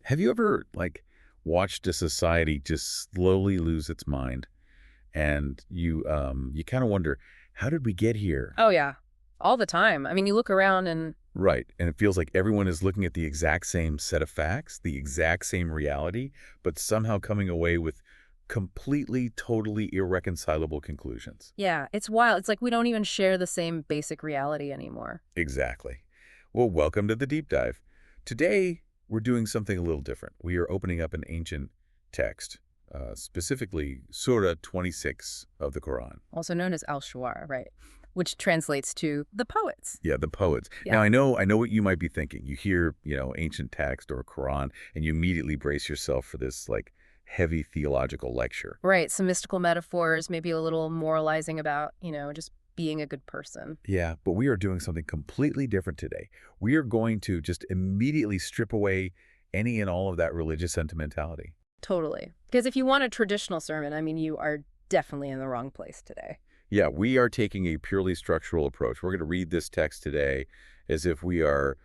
Have you ever, watched a society just slowly lose its mind? And you kind of wonder, how did we get here? Oh, yeah. All the time. I mean, you look around and Right. And it feels like everyone is looking at the exact same set of facts, the exact same reality, but somehow coming away with completely, totally irreconcilable conclusions. yeah, it's wild. It's like we don't even share the same basic reality anymore. Exactly. Well, welcome to the deep dive. Today, we're doing something a little different. We are opening up an ancient text, specifically Surah 26 of the Quran. Also known as Al-Shu'ara, right? Which translates to the poets. Yeah, the poets. Yeah. Now, I know what you might be thinking. You hear, ancient text or Quran, and you immediately brace yourself for this, heavy theological lecture. Right. Some mystical metaphors, maybe a little moralizing about, just being a good person. Yeah, but we are doing something completely different today. We are going to just immediately strip away any and all of that religious sentimentality. Totally. Because if you want a traditional sermon, I mean, you are definitely in the wrong place today. Yeah, we are taking a purely structural approach. We're going to read this text today as if we are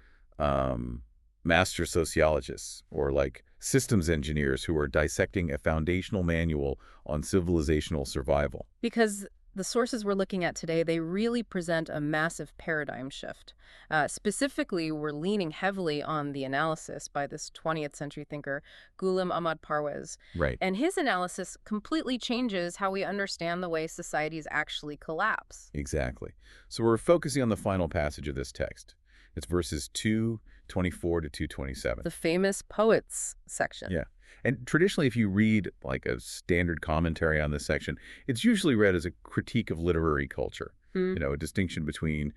master sociologists or systems engineers who are dissecting a foundational manual on civilizational survival. Because the sources we're looking at today, they really present a massive paradigm shift. Specifically, we're leaning heavily on the analysis by this 20th century thinker, Ghulam Ahmad Parwez. Right. And his analysis completely changes how we understand the way societies actually collapse. Exactly. So we're focusing on the final passage of this text. It's verses 224 to 227. The famous poets section. Yeah. And traditionally, if you read a standard commentary on this section, it's usually read as a critique of literary culture, a distinction between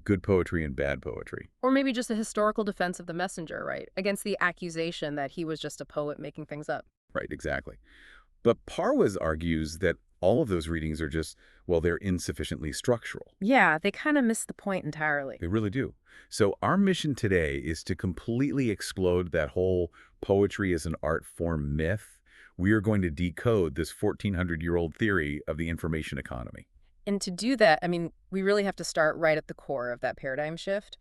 good poetry and bad poetry. Or maybe just a historical defense of the messenger, right? Against the accusation that he was just a poet making things up. Right, exactly. But Parwez argues that all of those readings are just, they're insufficiently structural. Yeah, they kind of miss the point entirely. They really do. So our mission today is to completely explode that whole poetry as an art form myth. We are going to decode this 1,400-year-old theory of the information economy. And to do that, I mean, we really have to start right at the core of that paradigm shift.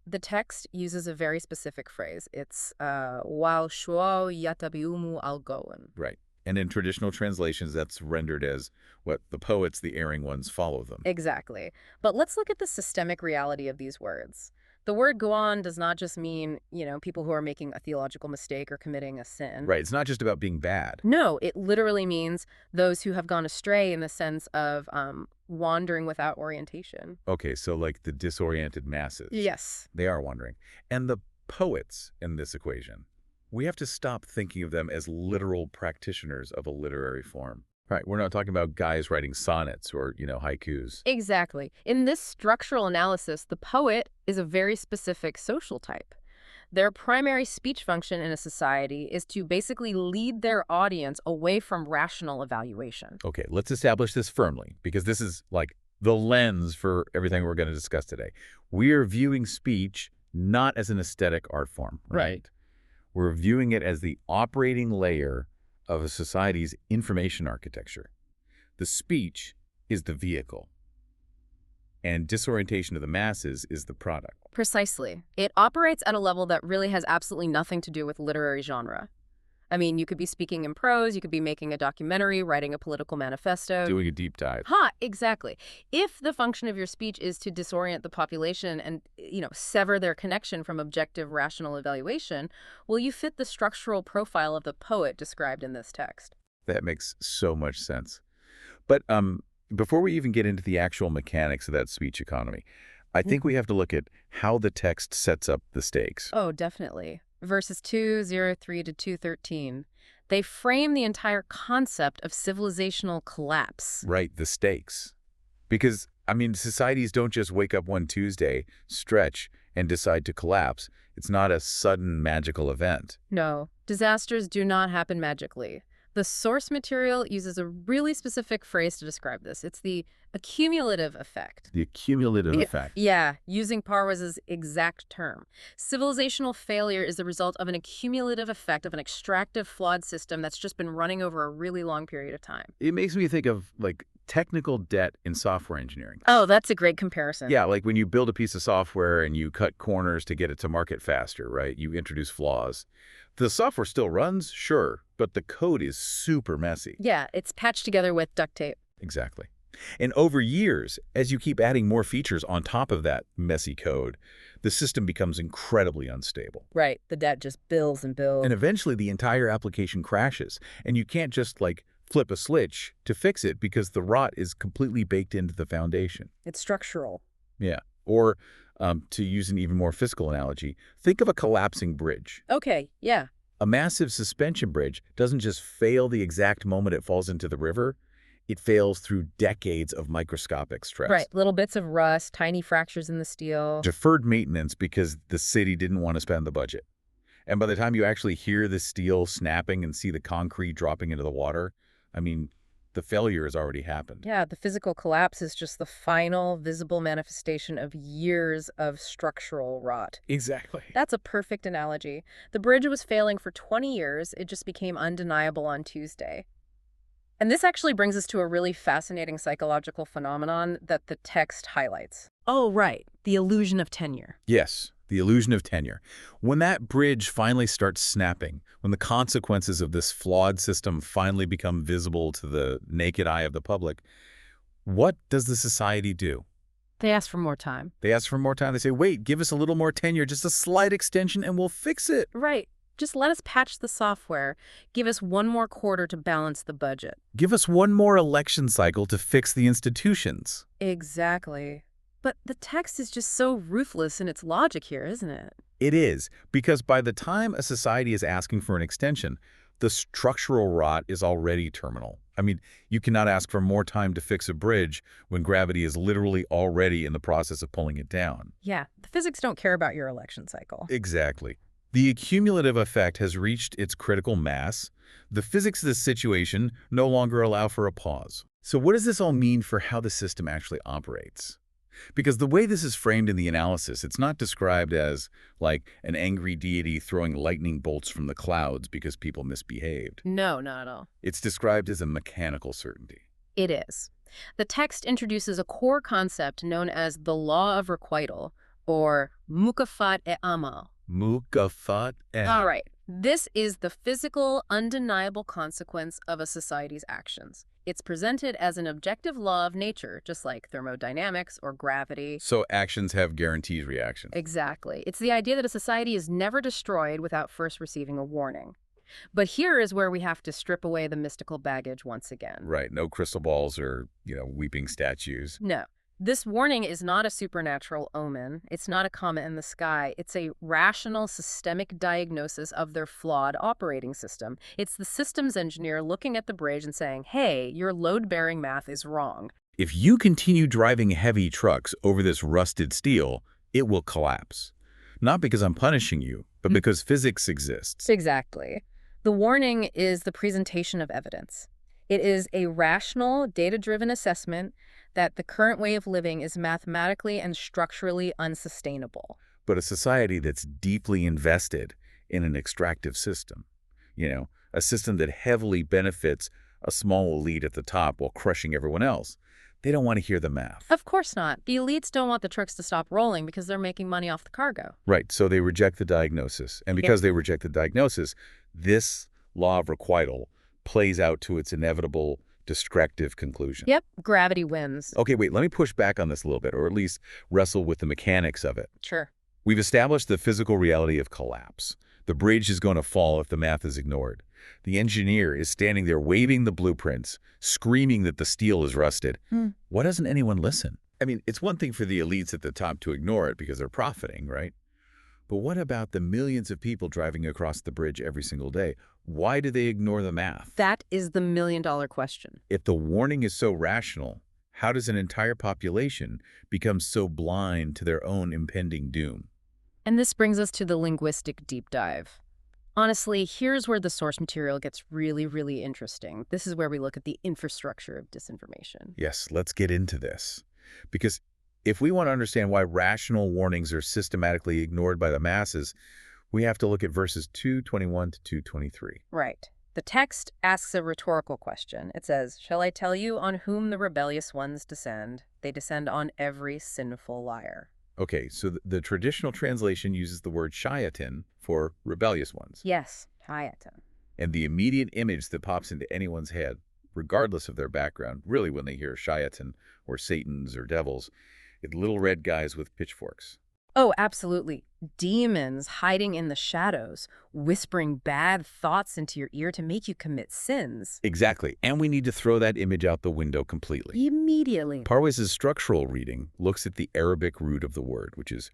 The text uses a very specific phrase. It's wal shu'au yatabiumu al-gowan. Right. And in traditional translations, that's rendered as what the poets, the erring ones, follow them. Exactly. But let's look at the systemic reality of these words. The word goan does not just mean, people who are making a theological mistake or committing a sin. Right. It's not just about being bad. No, it literally means those who have gone astray in the sense of wandering without orientation. Okay, so the disoriented masses. Yes. They are wandering. And the poets in this equation, we have to stop thinking of them as literal practitioners of a literary form. Right, we're not talking about guys writing sonnets or, haikus. Exactly. In this structural analysis, the poet is a very specific social type. Their primary speech function in a society is to basically lead their audience away from rational evaluation. Okay, let's establish this firmly, because this is the lens for everything we're going to discuss today. We are viewing speech not as an aesthetic art form. Right. We're viewing it as the operating layer of a society's information architecture. The speech is the vehicle, and disorientation of the masses is the product. Precisely. It operates at a level that really has absolutely nothing to do with literary genre. I mean, you could be speaking in prose, you could be making a documentary, writing a political manifesto. Doing a deep dive. Exactly. If the function of your speech is to disorient the population and, sever their connection from objective, rational evaluation, well, you fit the structural profile of the poet described in this text. That makes so much sense. But before we even get into the actual mechanics of that speech economy, I think we have to look at how the text sets up the stakes. Oh, definitely. Verses 203 to 213, they frame the entire concept of civilizational collapse. Right, the stakes. Because, societies don't just wake up one Tuesday, stretch, and decide to collapse. It's not a sudden magical event. No, disasters do not happen magically. The source material uses a really specific phrase to describe this. It's the accumulative effect. The accumulative effect. Yeah, using Parwez's exact term. Civilizational failure is the result of an accumulative effect of an extractive, flawed system that's just been running over a really long period of time. It makes me think of, technical debt in software engineering. Oh, that's a great comparison. Yeah, when you build a piece of software and you cut corners to get it to market faster, right? You introduce flaws. The software still runs, sure, but the code is super messy. Yeah, it's patched together with duct tape. Exactly. And over years, as you keep adding more features on top of that messy code, the system becomes incredibly unstable. Right, the debt just builds and builds. And eventually the entire application crashes, and you can't just, flip a switch to fix it because the rot is completely baked into the foundation. It's structural. Yeah. Or, to use an even more physical analogy, think of a collapsing bridge. Okay, yeah. A massive suspension bridge doesn't just fail the exact moment it falls into the river. It fails through decades of microscopic stress. Right, little bits of rust, tiny fractures in the steel. Deferred maintenance because the city didn't want to spend the budget. And by the time you actually hear the steel snapping and see the concrete dropping into the water, the failure has already happened. Yeah, the physical collapse is just the final visible manifestation of years of structural rot. Exactly. That's a perfect analogy. The bridge was failing for 20 years. It just became undeniable on Tuesday. And this actually brings us to a really fascinating psychological phenomenon that the text highlights. Oh, right. The illusion of tenure. Yes, the illusion of tenure. When that bridge finally starts snapping, when the consequences of this flawed system finally become visible to the naked eye of the public, what does the society do? They ask for more time. They ask for more time. They say, wait, give us a little more tenure, just a slight extension, and we'll fix it. Right. Just let us patch the software. Give us one more quarter to balance the budget. Give us one more election cycle to fix the institutions. Exactly. But the text is just so ruthless in its logic here, isn't it? It is, because by the time a society is asking for an extension, the structural rot is already terminal. You cannot ask for more time to fix a bridge when gravity is literally already in the process of pulling it down. Yeah, the physics don't care about your election cycle. Exactly. The accumulative effect has reached its critical mass. The physics of the situation no longer allow for a pause. So what does this all mean for how the system actually operates? Because the way this is framed in the analysis, it's not described as, an angry deity throwing lightning bolts from the clouds because people misbehaved. No, not at all. It's described as a mechanical certainty. It is. The text introduces a core concept known as the law of requital, or mukafat e amal. Mukafat e. All right. This is the physical, undeniable consequence of a society's actions. It's presented as an objective law of nature, just like thermodynamics or gravity. So actions have guaranteed reactions. Exactly. It's the idea that a society is never destroyed without first receiving a warning. But here is where we have to strip away the mystical baggage once again. Right. No crystal balls or, weeping statues. No. This warning is not a supernatural omen. It's not a comet in the sky. It's a rational, systemic diagnosis of their flawed operating system. It's the systems engineer looking at the bridge and saying, hey, your load-bearing math is wrong. If you continue driving heavy trucks over this rusted steel, it will collapse. Not because I'm punishing you, but because physics exists. Exactly. The warning is the presentation of evidence. It is a rational, data-driven assessment that the current way of living is mathematically and structurally unsustainable. But a society that's deeply invested in an extractive system, a system that heavily benefits a small elite at the top while crushing everyone else, they don't want to hear the math. Of course not. The elites don't want the trucks to stop rolling because they're making money off the cargo. Right, so they reject the diagnosis. And because they reject the diagnosis, this law of requital plays out to its inevitable destructive conclusion. Yep, gravity wins. Okay, wait, let me push back on this a little bit, or at least wrestle with the mechanics of it. Sure. We've established the physical reality of collapse. The bridge is going to fall if the math is ignored. The engineer is standing there waving the blueprints, screaming that the steel is rusted. Why doesn't anyone listen? It's one thing for the elites at the top to ignore it because they're profiting, right? But what about the millions of people driving across the bridge every single day? Why do they ignore the math? That is the million-dollar question. If the warning is so rational, how does an entire population become so blind to their own impending doom? And this brings us to the linguistic deep dive. Honestly, here's where the source material gets really, really interesting. This is where we look at the infrastructure of disinformation. Yes, let's get into this. Because if we want to understand why rational warnings are systematically ignored by the masses, we have to look at verses 221 to 223. Right. The text asks a rhetorical question. It says, "Shall I tell you on whom the rebellious ones descend? They descend on every sinful liar." Okay, so the traditional translation uses the word shayatin for rebellious ones. Yes, Hayatan. And the immediate image that pops into anyone's head, regardless of their background, really when they hear shayatin or satans or devils, is little red guys with pitchforks. Oh, absolutely. Demons hiding in the shadows, whispering bad thoughts into your ear to make you commit sins. Exactly, and we need to throw that image out the window completely. Immediately. Parwez's structural reading looks at the Arabic root of the word, which is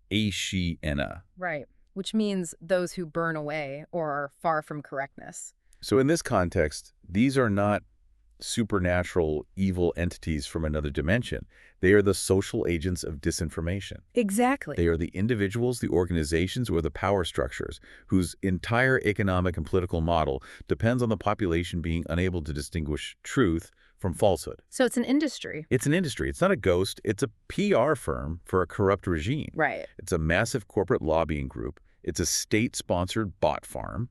Ash-Shu'ara. Right, which means those who burn away or are far from correctness. So in this context, these are not supernatural evil entities from another dimension. They are the social agents of disinformation. Exactly. They are the individuals, the organizations, or the power structures whose entire economic and political model depends on the population being unable to distinguish truth from falsehood. So it's an industry. It's an industry. It's not a ghost. It's a PR firm for a corrupt regime. Right. It's a massive corporate lobbying group. It's a state-sponsored bot farm.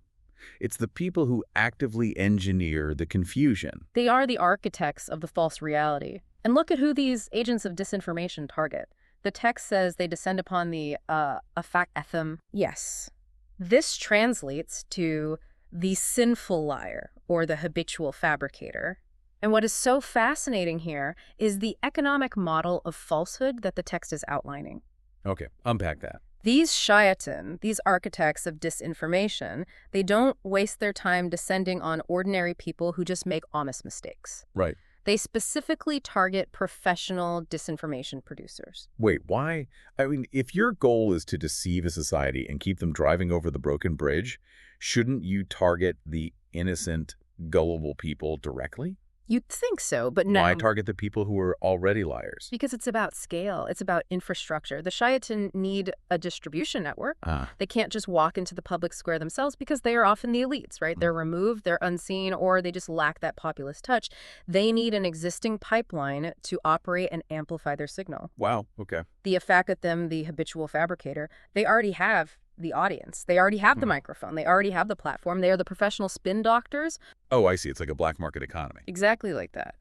It's the people who actively engineer the confusion. They are the architects of the false reality. And look at who these agents of disinformation target. The text says they descend upon the afak-atham. Yes. This translates to the sinful liar or the habitual fabricator. And what is so fascinating here is the economic model of falsehood that the text is outlining. Okay, unpack that. These shayatin, these architects of disinformation, they don't waste their time descending on ordinary people who just make honest mistakes. Right. They specifically target professional disinformation producers. Wait, why? I mean, if your goal is to deceive a society and keep them driving over the broken bridge, shouldn't you target the innocent, gullible people directly? You'd think so, but no. Why target the people who are already liars? Because it's about scale. It's about infrastructure. The shayatin need a distribution network. They can't just walk into the public square themselves because they are often the elites, right? They're removed, they're unseen, or they just lack that populist touch. They need an existing pipeline to operate and amplify their signal. Wow, okay. The afakathim, the habitual fabricator, they already have the audience. They already have the microphone. They already have the platform. They are the professional spin doctors. Oh, I see. It's like a black market economy. Exactly like that.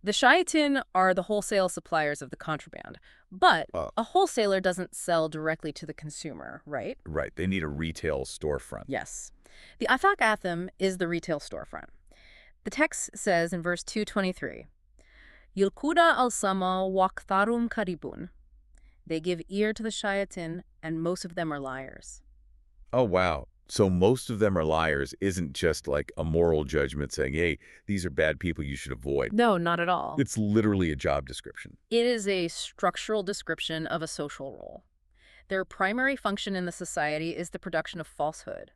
The shayatin are the wholesale suppliers of the contraband. But a wholesaler doesn't sell directly to the consumer, right? Right. They need a retail storefront. Yes. The afak-atham is the retail storefront. The text says in verse 223, Yulkuda al-sama waqtharum karibun. They give ear to the shayatin, and most of them are liars. Oh, wow. So most of them are liars isn't just like a moral judgment saying, hey, these are bad people you should avoid. No, not at all. It's literally a job description. It is a structural description of a social role. Their primary function in the society is the production of falsehood.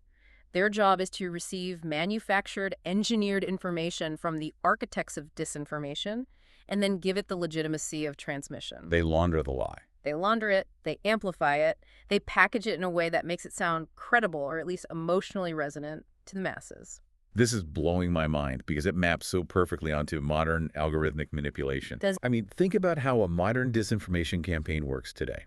Their job is to receive manufactured, engineered information from the architects of disinformation and then give it the legitimacy of transmission. They launder the lie. They launder it, they amplify it, they package it in a way that makes it sound credible or at least emotionally resonant to the masses. This is blowing my mind because it maps so perfectly onto modern algorithmic manipulation. I mean, think about how a modern disinformation campaign works today.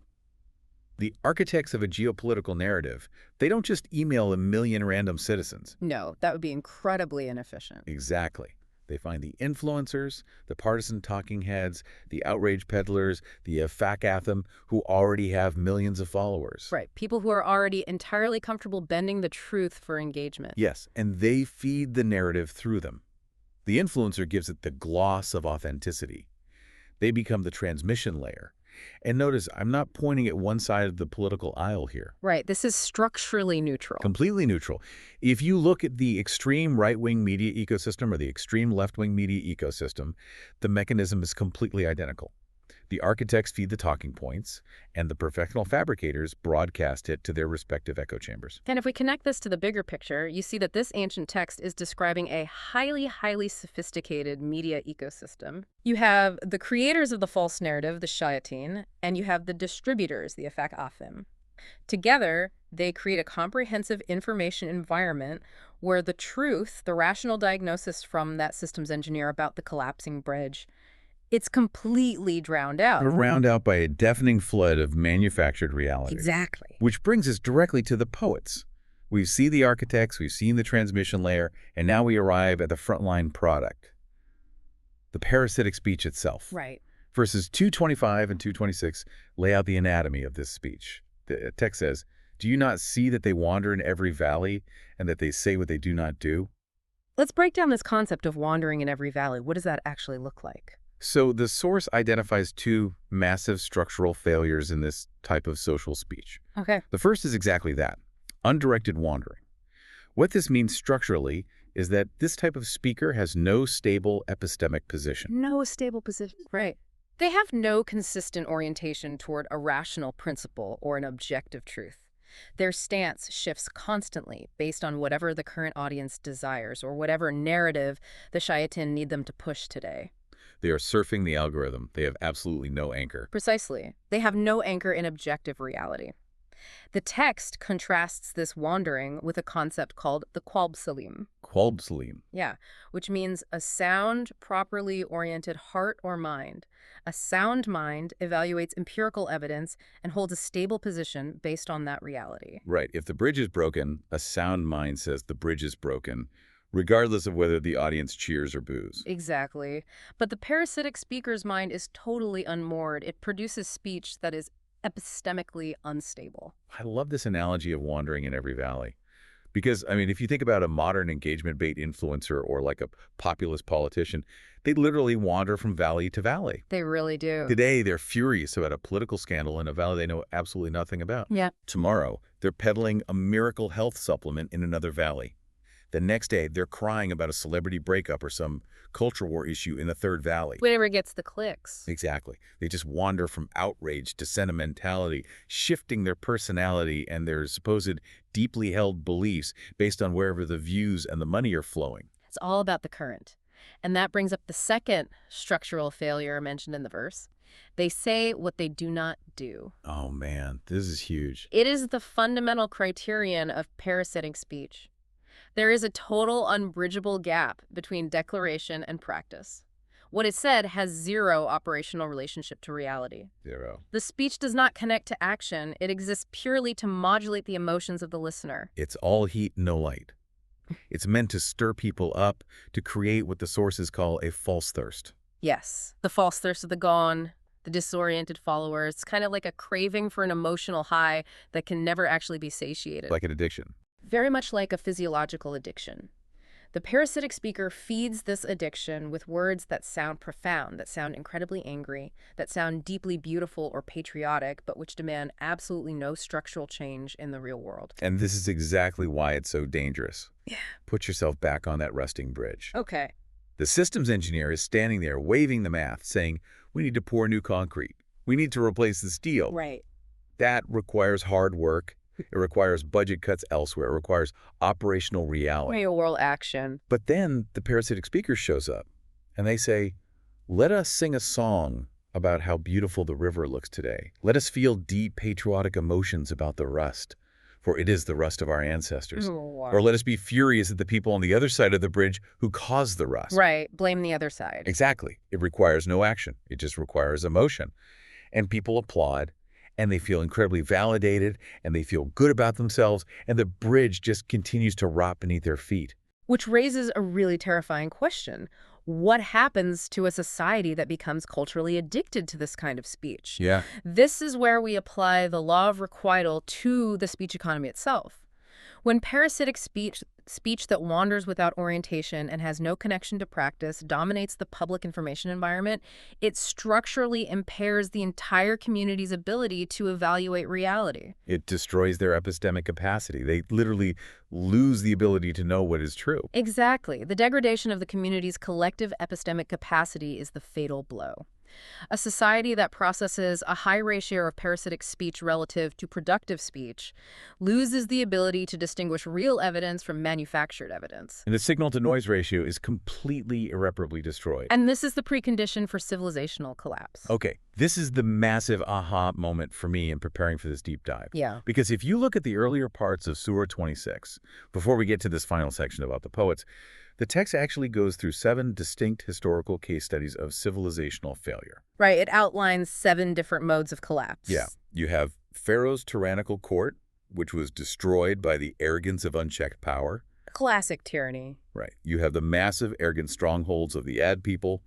The architects of a geopolitical narrative, they don't just email a million random citizens. No, that would be incredibly inefficient. Exactly. They find the influencers, the partisan talking heads, the outrage peddlers, the afak-atham who already have millions of followers. Right. People who are already entirely comfortable bending the truth for engagement. Yes, and they feed the narrative through them. The influencer gives it the gloss of authenticity. They become the transmission layer. And notice, I'm not pointing at one side of the political aisle here. Right. This is structurally neutral. Completely neutral. If you look at the extreme right-wing media ecosystem or the extreme left-wing media ecosystem, the mechanism is completely identical. The architects feed the talking points, and the professional fabricators broadcast it to their respective echo chambers. And if we connect this to the bigger picture, you see that this ancient text is describing a highly, highly sophisticated media ecosystem. You have the creators of the false narrative, the shayatin, and you have the distributors, the afak-atham. Together, they create a comprehensive information environment where the truth, the rational diagnosis from that systems engineer about the collapsing bridge, it's completely drowned out. Drowned out by a deafening flood of manufactured reality. Exactly. Which brings us directly to the poets. We've seen the architects, we've seen the transmission layer, and now we arrive at the frontline product. The parasitic speech itself. Right. Verses 225 and 226 lay out the anatomy of this speech. The text says, "Do you not see that they wander in every valley and that they say what they do not do?" Let's break down this concept of wandering in every valley. What does that actually look like? So the source identifies two massive structural failures in this type of social speech. Okay. The first is exactly that, undirected wandering. What this means structurally is that this type of speaker has no stable epistemic position. No stable position. Right. They have no consistent orientation toward a rational principle or an objective truth. Their stance shifts constantly based on whatever the current audience desires or whatever narrative the shayatin need them to push today. They are surfing the algorithm. They have absolutely no anchor. Precisely. They have no anchor in objective reality. The text contrasts this wandering with a concept called the Qalb Salim. Qalb Salim. Yeah, which means a sound, properly oriented heart or mind. A sound mind evaluates empirical evidence and holds a stable position based on that reality. Right. If the bridge is broken, a sound mind says the bridge is broken, regardless of whether the audience cheers or boos. Exactly. But the parasitic speaker's mind is totally unmoored. It produces speech that is epistemically unstable. I love this analogy of wandering in every valley. Because, I mean, if you think about a modern engagement bait influencer or like a populist politician, they literally wander from valley to valley. They really do. Today, they're furious about a political scandal in a valley they know absolutely nothing about. Yeah. Tomorrow, they're peddling a miracle health supplement in another valley. The next day, they're crying about a celebrity breakup or some culture war issue in the third valley. Whatever gets the clicks. Exactly. They just wander from outrage to sentimentality, shifting their personality and their supposed deeply held beliefs based on wherever the views and the money are flowing. It's all about the current. And that brings up the second structural failure mentioned in the verse. They say what they do not do. Oh man, this is huge. It is the fundamental criterion of parasitic speech. There is a total unbridgeable gap between declaration and practice. What is said has zero operational relationship to reality. Zero. The speech does not connect to action. It exists purely to modulate the emotions of the listener. It's all heat, no light. It's meant to stir people up, to create what the sources call a false thirst. Yes, the false thirst of the gone, the disoriented follower. It's kind of like a craving for an emotional high that can never actually be satiated. Like an addiction. Very much like a physiological addiction. The parasitic speaker feeds this addiction with words that sound profound, that sound incredibly angry, that sound deeply beautiful or patriotic, but which demand absolutely no structural change in the real world. And this is exactly why it's so dangerous. Yeah. Put yourself back on that rusting bridge. Okay. The systems engineer is standing there waving the math, saying, we need to pour new concrete. We need to replace the steel. Right. That requires hard work. It requires budget cuts elsewhere. It requires operational reality. Real world action. But then the parasitic speaker shows up, and they say, let us sing a song about how beautiful the river looks today. Let us feel deep patriotic emotions about the rust, for it is the rust of our ancestors. Or let us be furious at the people on the other side of the bridge who caused the rust. Right. Blame the other side. Exactly. It requires no action. It just requires emotion. And people applaud. And they feel incredibly validated, and they feel good about themselves, and the bridge just continues to rot beneath their feet. Which raises a really terrifying question. What happens to a society that becomes culturally addicted to this kind of speech? Yeah. This is where we apply the law of requital to the speech economy itself. When parasitic speech that wanders without orientation and has no connection to practice dominates the public information environment, it structurally impairs the entire community's ability to evaluate reality. It destroys their epistemic capacity. They literally lose the ability to know what is true. Exactly. The degradation of the community's collective epistemic capacity is the fatal blow. A society that processes a high ratio of parasitic speech relative to productive speech loses the ability to distinguish real evidence from manufactured evidence. And the signal-to-noise ratio is completely irreparably destroyed. And this is the precondition for civilizational collapse. Okay, this is the massive aha moment for me in preparing for this deep dive. Yeah. Because if you look at the earlier parts of Surah 26, before we get to this final section about the poets, the text actually goes through 7 distinct historical case studies of civilizational failure. Right. It outlines 7 different modes of collapse. Yeah. You have Pharaoh's tyrannical court, which was destroyed by the arrogance of unchecked power. Classic tyranny. Right. You have the massive arrogant strongholds of the Ad people,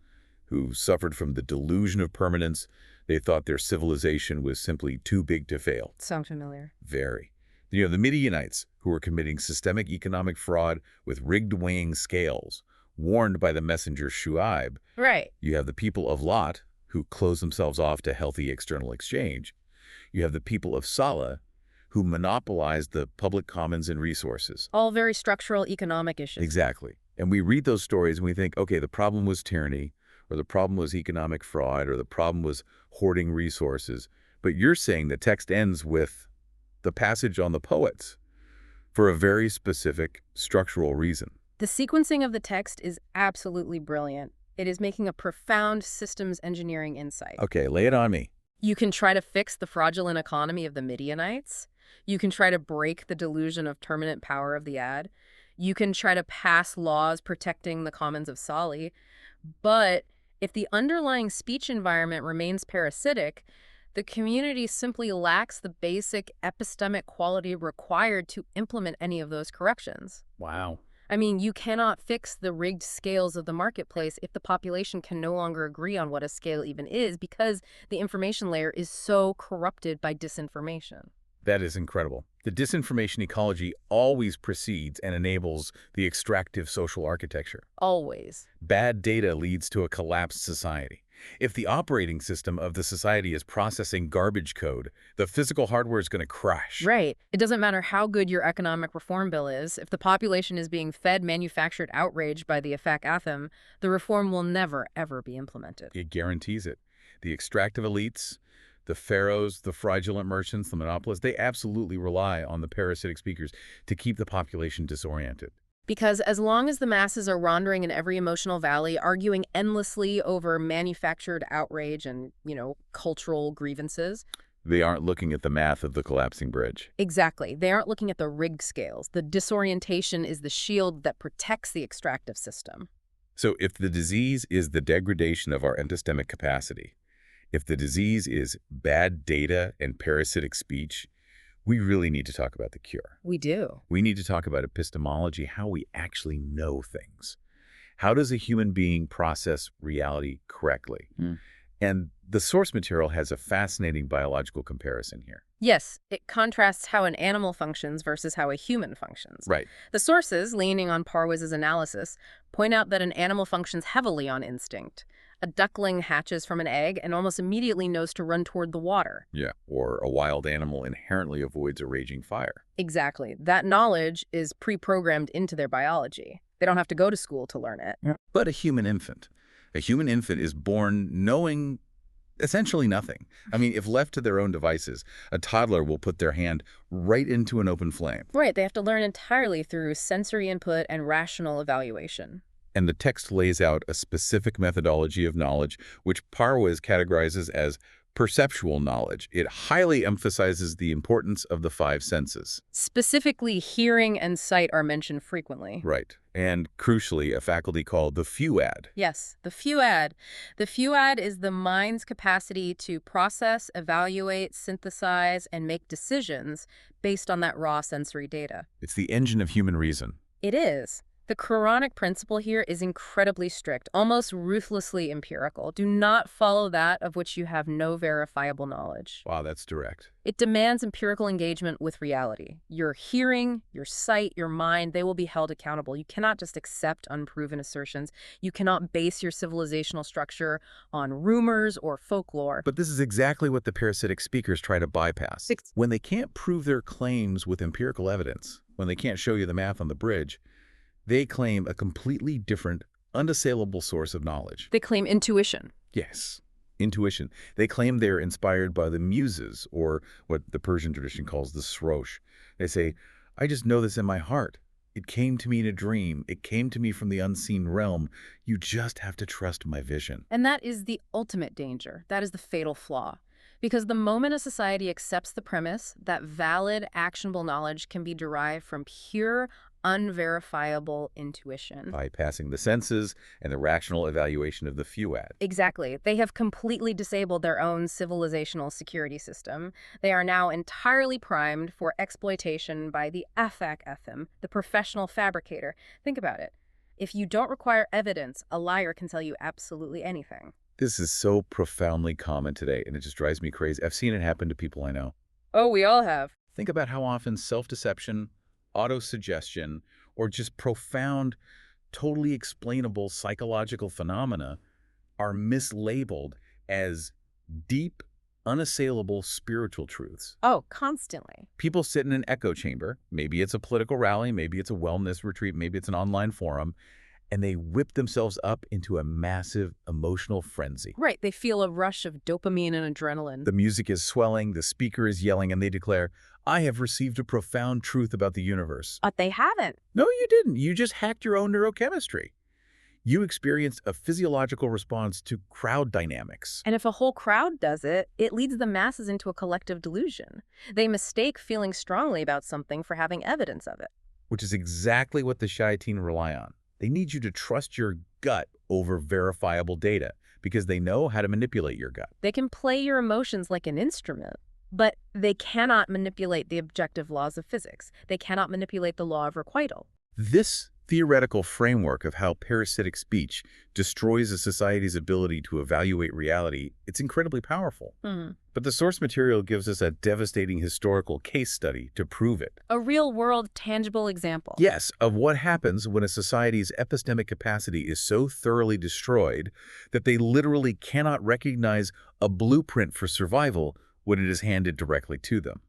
who suffered from the delusion of permanence. They thought their civilization was simply too big to fail. Sound familiar? Very. You have the Midianites, who were committing systemic economic fraud with rigged weighing scales, warned by the messenger Shu'aib. Right. You have the people of Lot, who closed themselves off to healthy external exchange. You have the people of Salah, who monopolized the public commons and resources. All very structural economic issues. Exactly. And we read those stories and we think, okay, the problem was tyranny, or the problem was economic fraud, or the problem was hoarding resources. But you're saying the text ends with the passage on the poets for a very specific structural reason. The sequencing of the text is absolutely brilliant. It is making a profound systems engineering insight. Okay, lay it on me. You can try to fix the fraudulent economy of the Midianites. You can try to break the delusion of permanent power of the ad. You can try to pass laws protecting the commons of Sali. But if the underlying speech environment remains parasitic, the community simply lacks the basic epistemic quality required to implement any of those corrections. Wow. I mean, you cannot fix the rigged scales of the marketplace if the population can no longer agree on what a scale even is, because the information layer is so corrupted by disinformation. That is incredible. The disinformation ecology always precedes and enables the extractive social architecture. Always. Bad data leads to a collapsed society. If the operating system of the society is processing garbage code, the physical hardware is going to crash. Right. It doesn't matter how good your economic reform bill is. If the population is being fed manufactured outrage by the Afak Atham, the reform will never, ever be implemented. It guarantees it. The extractive elites, the pharaohs, the fraudulent merchants, the monopolists, they absolutely rely on the parasitic speakers to keep the population disoriented. Because as long as the masses are wandering in every emotional valley, arguing endlessly over manufactured outrage and, cultural grievances. They aren't looking at the math of the collapsing bridge. Exactly. They aren't looking at the rigged scales. The disorientation is the shield that protects the extractive system. So if the disease is the degradation of our epistemic capacity, if the disease is bad data and parasitic speech, we really need to talk about the cure. We do. We need to talk about epistemology, how we actually know things. How does a human being process reality correctly? And the source material has a fascinating biological comparison here. Yes, it contrasts how an animal functions versus how a human functions. Right. The sources, leaning on Parwez's analysis, point out that an animal functions heavily on instinct. A duckling hatches from an egg and almost immediately knows to run toward the water. Yeah, or a wild animal inherently avoids a raging fire. Exactly. That knowledge is pre-programmed into their biology. They don't have to go to school to learn it. Yeah. But a human infant is born knowing essentially nothing. I mean, if left to their own devices, a toddler will put their hand right into an open flame. Right, they have to learn entirely through sensory input and rational evaluation. And the text lays out a specific methodology of knowledge, which Parwez categorizes as perceptual knowledge. It highly emphasizes the importance of the five senses. Specifically, hearing and sight are mentioned frequently. Right. And crucially, a faculty called the fuad. Yes, the fuad. The fuad is the mind's capacity to process, evaluate, synthesize, and make decisions based on that raw sensory data. It's the engine of human reason. It is. The Quranic principle here is incredibly strict, almost ruthlessly empirical. Do not follow that of which you have no verifiable knowledge. Wow, that's direct. It demands empirical engagement with reality. Your hearing, your sight, your mind, they will be held accountable. You cannot just accept unproven assertions. You cannot base your civilizational structure on rumors or folklore. But this is exactly what the parasitic speakers try to bypass. When they can't prove their claims with empirical evidence, when they can't show you the math on the bridge, they claim a completely different, unassailable source of knowledge. They claim intuition. Yes, intuition. They claim they're inspired by the muses, or what the Persian tradition calls the srosh. They say, I just know this in my heart. It came to me in a dream. It came to me from the unseen realm. You just have to trust my vision. And that is the ultimate danger. That is the fatal flaw. Because the moment a society accepts the premise that valid, actionable knowledge can be derived from pure, unverifiable intuition. Bypassing the senses and the rational evaluation of the fuad. Exactly. They have completely disabled their own civilizational security system. They are now entirely primed for exploitation by the Afak Ethim, the professional fabricator. Think about it. If you don't require evidence, a liar can tell you absolutely anything. This is so profoundly common today, and it just drives me crazy. I've seen it happen to people I know. Oh, we all have. Think about how often self-deception, auto-suggestion, or just profound, totally explainable psychological phenomena are mislabeled as deep, unassailable spiritual truths. Oh, constantly. People sit in an echo chamber, maybe it's a political rally, maybe it's a wellness retreat, maybe it's an online forum, and they whip themselves up into a massive emotional frenzy. Right, they feel a rush of dopamine and adrenaline. The music is swelling, the speaker is yelling, and they declare, "I have received a profound truth about the universe." But they haven't. No, you didn't. You just hacked your own neurochemistry. You experienced a physiological response to crowd dynamics. And if a whole crowd does it, it leads the masses into a collective delusion. They mistake feeling strongly about something for having evidence of it. Which is exactly what the shayateen rely on. They need you to trust your gut over verifiable data because they know how to manipulate your gut. They can play your emotions like an instrument, but they cannot manipulate the objective laws of physics. They cannot manipulate the law of requital. This theoretical framework of how parasitic speech destroys a society's ability to evaluate reality, it's incredibly powerful. But the source material gives us a devastating historical case study to prove it. A real-world, tangible example. Yes, of what happens when a society's epistemic capacity is so thoroughly destroyed that they literally cannot recognize a blueprint for survival when it is handed directly to them.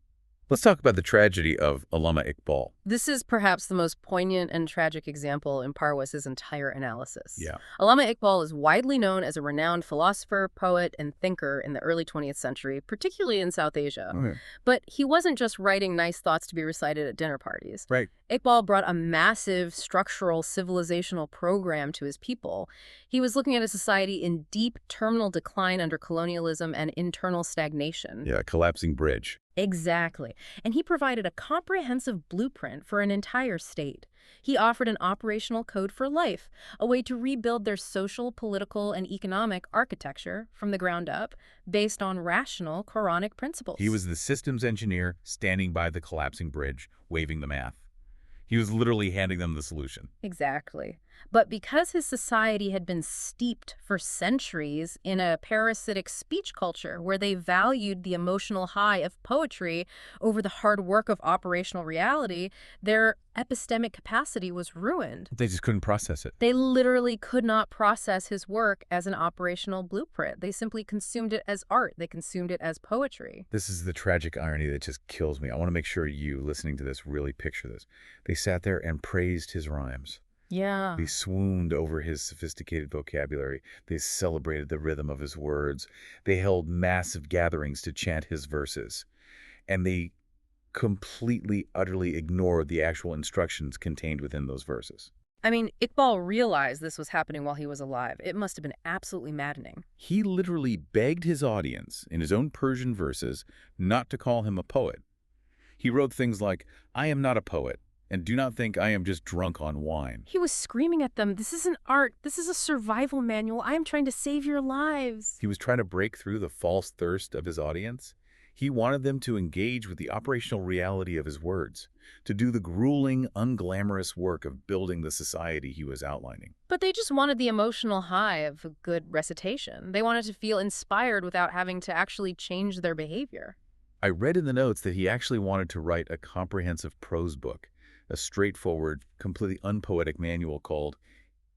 Let's talk about the tragedy of Allama Iqbal. This is perhaps the most poignant and tragic example in Parwez's entire analysis. Yeah. Allama Iqbal is widely known as a renowned philosopher, poet, and thinker in the early 20th century, particularly in South Asia. Okay. But he wasn't just writing nice thoughts to be recited at dinner parties. Right. Iqbal brought a massive structural civilizational program to his people. He was looking at a society in deep terminal decline under colonialism and internal stagnation. Yeah, collapsing bridge. Exactly. And he provided a comprehensive blueprint for an entire state. He offered an operational code for life, a way to rebuild their social, political, and economic architecture from the ground up based on rational Quranic principles. He was the systems engineer standing by the collapsing bridge, waving the math. He was literally handing them the solution. Exactly. But because his society had been steeped for centuries in a parasitic speech culture where they valued the emotional high of poetry over the hard work of operational reality, their epistemic capacity was ruined. They just couldn't process it. They literally could not process his work as an operational blueprint. They simply consumed it as art. They consumed it as poetry. This is the tragic irony that just kills me. I want to make sure you, listening to this, really picture this. They sat there and praised his rhymes. Yeah. They swooned over his sophisticated vocabulary. They celebrated the rhythm of his words. They held massive gatherings to chant his verses. And they completely, utterly ignored the actual instructions contained within those verses. I mean, Iqbal realized this was happening while he was alive. It must have been absolutely maddening. He literally begged his audience, in his own Persian verses, not to call him a poet. He wrote things like, "I am not a poet, and do not think I am just drunk on wine." He was screaming at them, "This isn't art. This is a survival manual. I am trying to save your lives." He was trying to break through the false thirst of his audience. He wanted them to engage with the operational reality of his words, to do the grueling, unglamorous work of building the society he was outlining. But they just wanted the emotional high of a good recitation. They wanted to feel inspired without having to actually change their behavior. I read in the notes that he actually wanted to write a comprehensive prose book, a straightforward, completely unpoetic manual called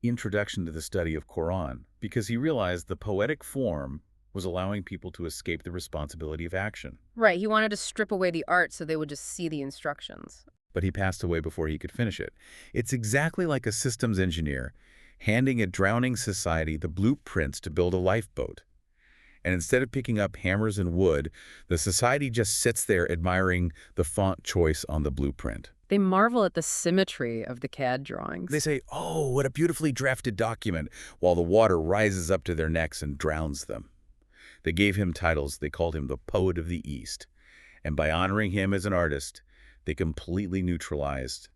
Introduction to the Study of Quran, because he realized the poetic form was allowing people to escape the responsibility of action. Right, he wanted to strip away the art so they would just see the instructions. But he passed away before he could finish it. It's exactly like a systems engineer handing a drowning society the blueprints to build a lifeboat. And instead of picking up hammers and wood, the society just sits there admiring the font choice on the blueprint. They marvel at the symmetry of the CAD drawings. They say, "Oh, what a beautifully drafted document," while the water rises up to their necks and drowns them. They gave him titles. They called him the Poet of the East. And by honoring him as an artist, they completely neutralized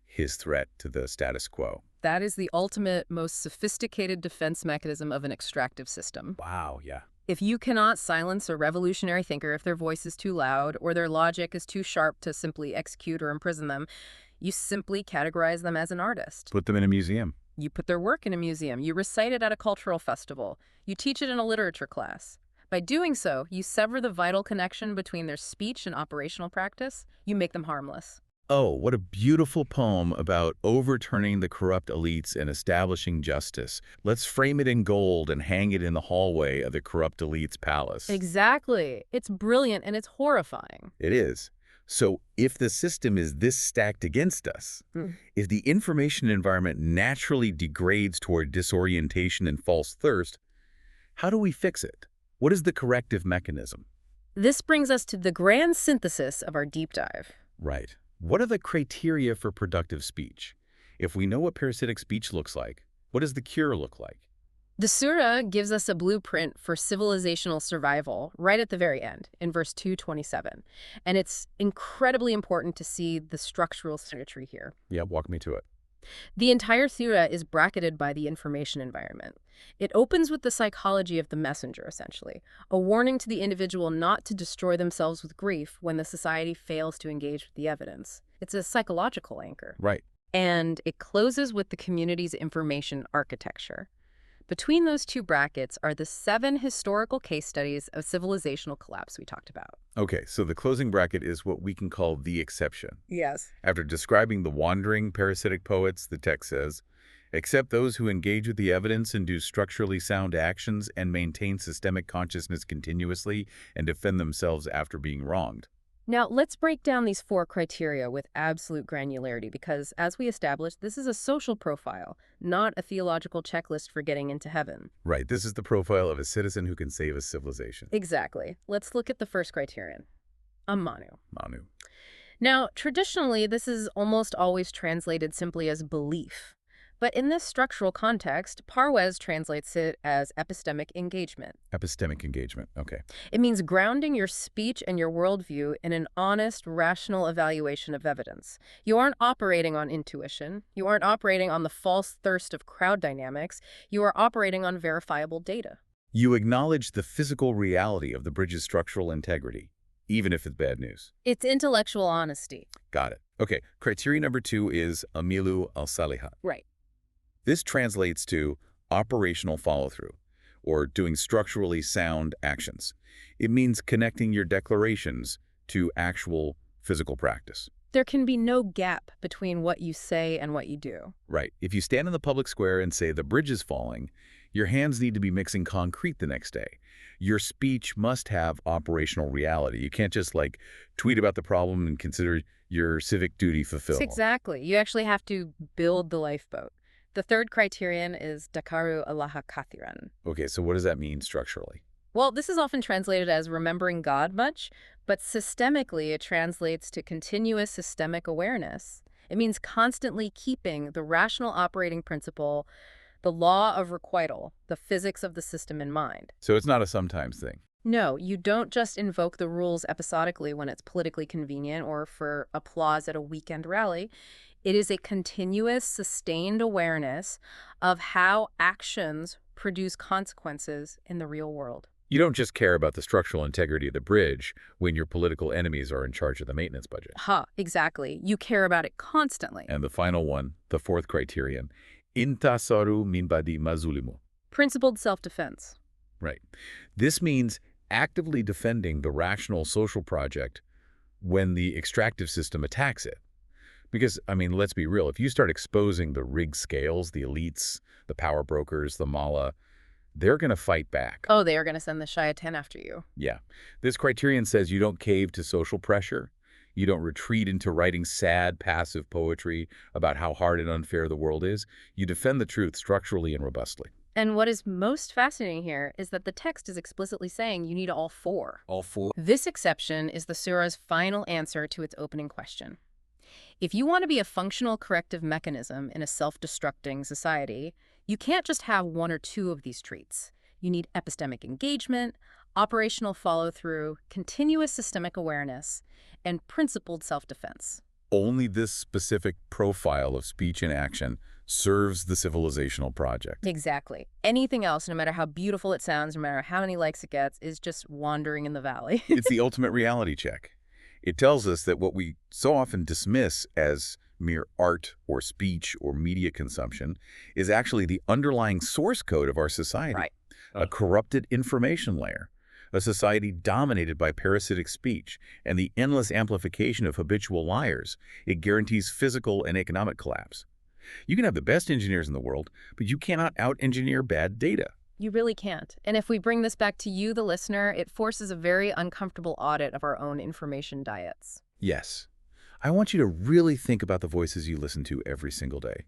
his threat to the status quo. That is the ultimate, most sophisticated defense mechanism of an extractive system. Wow, yeah. If you cannot silence a revolutionary thinker if their voice is too loud or their logic is too sharp to simply execute or imprison them, you simply categorize them as an artist. Put them in a museum. You put their work in a museum. You recite it at a cultural festival. You teach it in a literature class. By doing so, you sever the vital connection between their speech and operational practice. You make them harmless. Oh, what a beautiful poem about overturning the corrupt elites and establishing justice. Let's frame it in gold and hang it in the hallway of the corrupt elite's palace. Exactly. It's brilliant and it's horrifying. It is. So if the system is this stacked against us, if the information environment naturally degrades toward disorientation and false thirst, how do we fix it? What is the corrective mechanism? This brings us to the grand synthesis of our deep dive. Right. What are the criteria for productive speech? If we know what parasitic speech looks like, what does the cure look like? The Surah gives us a blueprint for civilizational survival right at the very end, in verse 227. And it's incredibly important to see the structural symmetry here. Yeah, walk me to it. The entire Surah is bracketed by the information environment. It opens with the psychology of the messenger, essentially, a warning to the individual not to destroy themselves with grief when the society fails to engage with the evidence. It's a psychological anchor. Right. And it closes with the community's information architecture. Between those two brackets are the 7 historical case studies of civilizational collapse we talked about. Okay, so the closing bracket is what we can call the exception. Yes. After describing the wandering parasitic poets, the text says, except those who engage with the evidence and do structurally sound actions and maintain systemic consciousness continuously and defend themselves after being wronged. Now, let's break down these 4 criteria with absolute granularity because, as we established, this is a social profile, not a theological checklist for getting into heaven. Right, this is the profile of a citizen who can save a civilization. Exactly. Let's look at the first criterion, a manu. Manu. Now, traditionally, this is almost always translated simply as belief. But in this structural context, Parwez translates it as epistemic engagement. Epistemic engagement, okay. It means grounding your speech and your worldview in an honest, rational evaluation of evidence. You aren't operating on intuition. You aren't operating on the false thirst of crowd dynamics. You are operating on verifiable data. You acknowledge the physical reality of the bridge's structural integrity, even if it's bad news. It's intellectual honesty. Got it. Okay, criteria number 2 is amilu al-salihat. Right. This translates to operational follow-through, or doing structurally sound actions. It means connecting your declarations to actual physical practice. There can be no gap between what you say and what you do. Right. If you stand in the public square and say the bridge is falling, your hands need to be mixing concrete the next day. Your speech must have operational reality. You can't just, tweet about the problem and consider your civic duty fulfilled. Exactly. You actually have to build the lifeboat. The third criterion is dakaru allaha kathiran. Okay, so what does that mean structurally? Well, this is often translated as remembering God much, but systemically it translates to continuous systemic awareness. It means constantly keeping the rational operating principle, the law of requital, the physics of the system in mind. So it's not a sometimes thing. No, you don't just invoke the rules episodically when it's politically convenient or for applause at a weekend rally. It is a continuous, sustained awareness of how actions produce consequences in the real world. You don't just care about the structural integrity of the bridge when your political enemies are in charge of the maintenance budget. Exactly. You care about it constantly. And the final one, the 4th criterion, intasaru min badi mazulimu. Principled self-defense. Right. This means actively defending the rational social project when the extractive system attacks it. Because, let's be real, if you start exposing the rigged scales, the elites, the power brokers, the mala, they're going to fight back. Oh, they are going to send the Shayatan after you. Yeah. This criterion says you don't cave to social pressure. You don't retreat into writing sad, passive poetry about how hard and unfair the world is. You defend the truth structurally and robustly. And what is most fascinating here is that the text is explicitly saying you need all 4. All 4? This exception is the Surah's final answer to its opening question. If you want to be a functional corrective mechanism in a self-destructing society, you can't just have 1 or 2 of these traits. You need epistemic engagement, operational follow-through, continuous systemic awareness, and principled self-defense. Only this specific profile of speech and action serves the civilizational project. Exactly. Anything else, no matter how beautiful it sounds, no matter how many likes it gets, is just wandering in the valley. It's the ultimate reality check. It tells us that what we so often dismiss as mere art or speech or media consumption, is actually the underlying source code of our society. Right. A corrupted information layer, a society dominated by parasitic speech and the endless amplification of habitual liars. It guarantees physical and economic collapse. You can have the best engineers in the world, but you cannot out-engineer bad data. You really can't. And if we bring this back to you, the listener, it forces a very uncomfortable audit of our own information diets. Yes. I want you to really think about the voices you listen to every single day.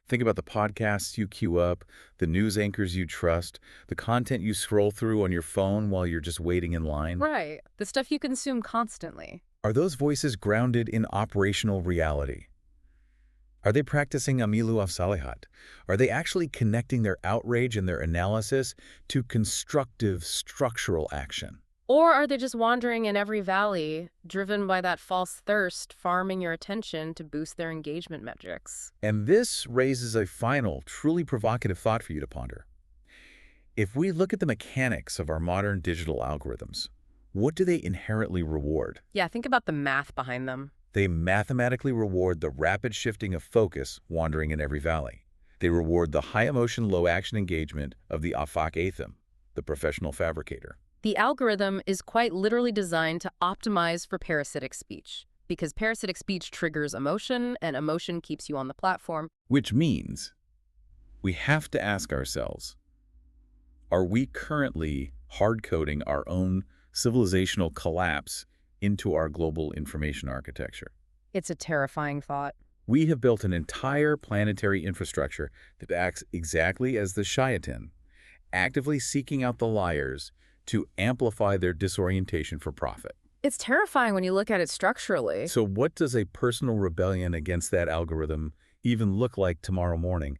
Think about the podcasts you queue up, the news anchors you trust, the content you scroll through on your phone while you're just waiting in line. Right. The stuff you consume constantly. Are those voices grounded in operational reality? Are they practicing amilu af-salihat? Are they actually connecting their outrage and their analysis to constructive structural action? Or are they just wandering in every valley, driven by that false thirst, farming your attention to boost their engagement metrics? And this raises a final, truly provocative thought for you to ponder. If we look at the mechanics of our modern digital algorithms, what do they inherently reward? Yeah, think about the math behind them. They mathematically reward the rapid shifting of focus wandering in every valley. They reward the high-emotion, low-action engagement of the afak atham, the professional fabricator. The algorithm is quite literally designed to optimize for parasitic speech, because parasitic speech triggers emotion, and emotion keeps you on the platform. Which means we have to ask ourselves, are we currently hard-coding our own civilizational collapse into our global information architecture? It's a terrifying thought. We have built an entire planetary infrastructure that acts exactly as the shayatin, actively seeking out the liars to amplify their disorientation for profit. It's terrifying when you look at it structurally. So what does a personal rebellion against that algorithm even look like tomorrow morning?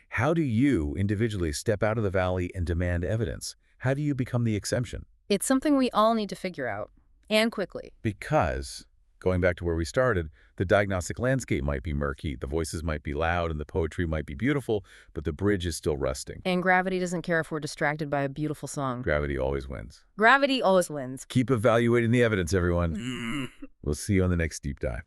How do you individually step out of the valley and demand evidence? How do you become the exception? It's something we all need to figure out, and quickly. Because, going back to where we started, the diagnostic landscape might be murky, the voices might be loud, and the poetry might be beautiful, but the bridge is still rusting. And gravity doesn't care if we're distracted by a beautiful song. Gravity always wins. Gravity always wins. Keep evaluating the evidence, everyone. We'll see you on the next deep dive.